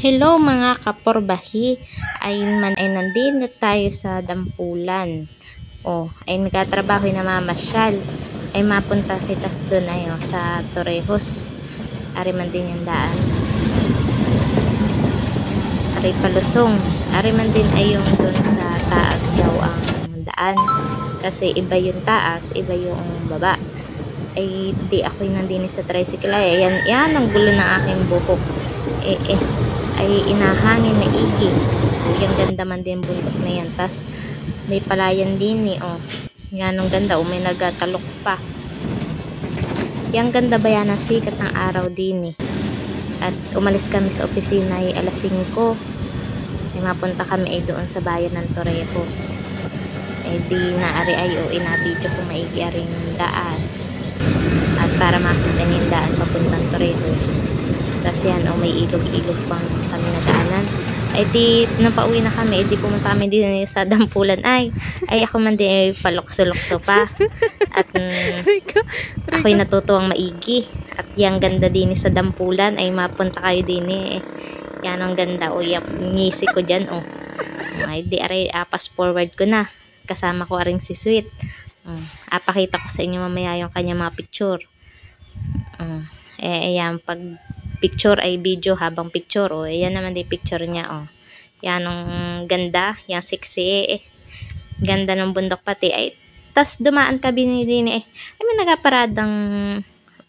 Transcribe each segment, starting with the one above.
Hello mga kaporbahi, ay nandito tayo sa Dampulan. Ay nagkatrabaho na mamasyal. Ay mapunta kitas doon sa Torrejos. Ari man din yung daan. Ari palusong. Ari man din ay yung doon sa taas daw ang daan. Kasi iba yung taas, iba yung baba. Ay di ako nandini sa tricycle. Ay yan ang gulo ng aking buhok. Ay inahangin maigi. Yung ganda man din bundok na yan. Tas may palayan din yan ang ganda. May nagatalok pa. Yang ganda ba yan ang sikat ng araw din At umalis kami sa opisina ay alas 5. Ay mapunta kami doon sa bayan ng Torrejos. Di naari ay inabidyo ko maigi aring daan. At para makita niyo yung daan papuntang Torrejos. Tapos yan, may ilog-ilog pang kami na daanan. Ay di, nung pauwi na kami, di pumunta kami din sa Dampulan. Ay ako man din palukso-lukso pa. At ako'y natutuwang maigi. At yung ganda din sa Dampulan, ay mapunta kayo din Yan ang ganda. Yung ngisi ko dyan Ay di, fast forward ko na. Kasama ko aring si Sweet. Apakita ko sa inyo mamaya yung kanya mga picture. Ayan, pag picture ay video habang picture. Ayan naman din picture niya. Yan ang ganda. Yan sexy. Ganda ng bundok pati. Ay, tas dumaan ka din ay may nagaparadang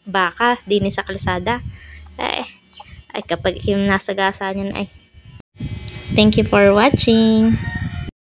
baka din sa kalsada. Ay kapag nasa gasa niyan ay. Thank you for watching.